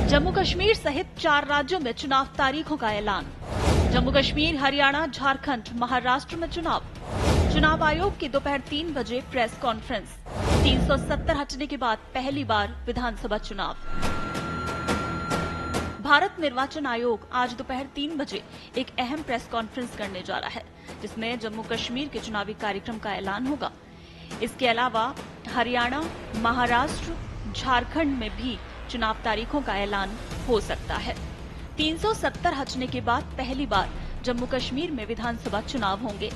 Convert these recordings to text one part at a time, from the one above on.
जम्मू कश्मीर सहित 4 राज्यों में चुनाव तारीखों का ऐलान। जम्मू कश्मीर, हरियाणा, झारखंड, महाराष्ट्र में चुनाव आयोग की दोपहर 3 बजे प्रेस कॉन्फ्रेंस। 370 हटने के बाद पहली बार विधानसभा चुनाव। भारत निर्वाचन आयोग आज दोपहर 3 बजे एक अहम प्रेस कॉन्फ्रेंस करने जा रहा है, जिसमें जम्मू कश्मीर के चुनावी कार्यक्रम का ऐलान होगा। इसके अलावा हरियाणा, महाराष्ट्र, झारखंड में भी चुनाव तारीखों का ऐलान हो सकता है। 370 हटने के बाद पहली बार जम्मू कश्मीर में विधानसभा चुनाव होंगे।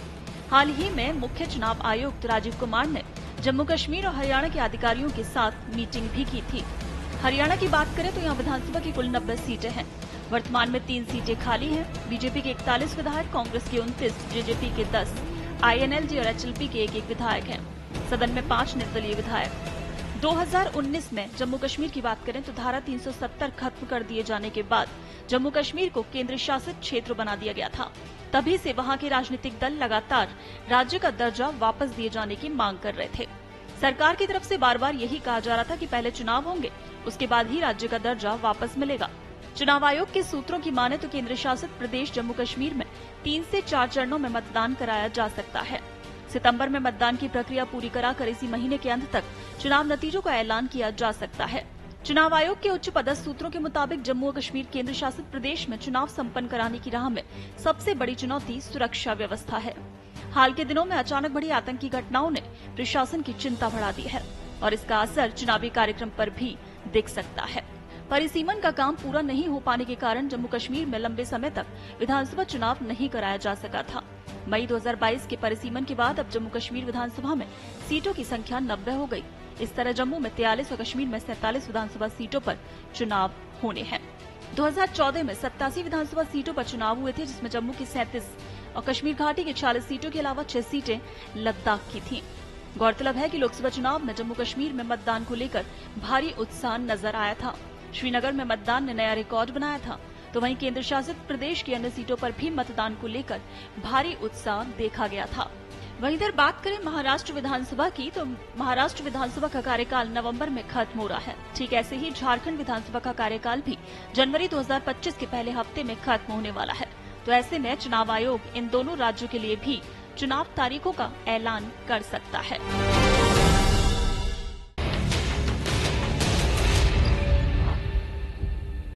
हाल ही में मुख्य चुनाव आयुक्त राजीव कुमार ने जम्मू कश्मीर और हरियाणा के अधिकारियों के साथ मीटिंग भी की थी। हरियाणा की बात करें तो यहाँ विधानसभा की कुल 90 सीटें हैं। वर्तमान में 3 सीटें खाली हैं। बीजेपी के 41 विधायक, कांग्रेस के 29, जेजेपी के 10, आईएनएलडी और एचएलपी के 1-1 विधायक हैं। सदन में 5 निर्दलीय विधायक। 2019 में जम्मू कश्मीर की बात करें तो धारा 370 खत्म कर दिए जाने के बाद जम्मू कश्मीर को केंद्र शासित क्षेत्र बना दिया गया था। तभी से वहां के राजनीतिक दल लगातार राज्य का दर्जा वापस दिए जाने की मांग कर रहे थे। सरकार की तरफ से बार बार यही कहा जा रहा था कि पहले चुनाव होंगे, उसके बाद ही राज्य का दर्जा वापस मिलेगा। चुनाव आयोग के सूत्रों की माने तो केंद्र शासित प्रदेश जम्मू कश्मीर में 3 से 4 चरणों में मतदान कराया जा सकता है। सितंबर में मतदान की प्रक्रिया पूरी कराकर इसी महीने के अंत तक चुनाव नतीजों का ऐलान किया जा सकता है। चुनाव आयोग के उच्च पदस्थ सूत्रों के मुताबिक जम्मू और कश्मीर केंद्र शासित प्रदेश में चुनाव संपन्न कराने की राह में सबसे बड़ी चुनौती सुरक्षा व्यवस्था है। हाल के दिनों में अचानक बढ़ी आतंकी घटनाओं ने प्रशासन की चिंता बढ़ा दी है और इसका असर चुनावी कार्यक्रम पर भी दिख सकता है। परिसीमन का काम पूरा नहीं हो पाने के कारण जम्मू कश्मीर में लंबे समय तक विधानसभा चुनाव नहीं कराया जा सका था। मई 2022 के परिसीमन के बाद अब जम्मू कश्मीर विधानसभा में सीटों की संख्या 90 हो गई। इस तरह जम्मू में 43 और कश्मीर में 47 विधानसभा सीटों पर चुनाव होने हैं। 2014 में 87 विधानसभा सीटों पर चुनाव हुए थे, जिसमें जम्मू की 37 और कश्मीर घाटी की 46 सीटों के अलावा 6 सीटें लद्दाख की थीं। गौरतलब है कि लोकसभा चुनाव में जम्मू कश्मीर में मतदान को लेकर भारी उत्साह नजर आया था। श्रीनगर में मतदान ने नया रिकॉर्ड बनाया था, तो वहीं केंद्र शासित प्रदेश की अन्य सीटों पर भी मतदान को लेकर भारी उत्साह देखा गया था। वहीं इधर बात करें महाराष्ट्र विधानसभा की, तो महाराष्ट्र विधानसभा का कार्यकाल नवंबर में खत्म हो रहा है। ठीक ऐसे ही झारखंड विधानसभा का कार्यकाल भी जनवरी 2025 के पहले हफ्ते में खत्म होने वाला है। तो ऐसे में चुनाव आयोग इन दोनों राज्यों के लिए भी चुनाव तारीखों का ऐलान कर सकता है।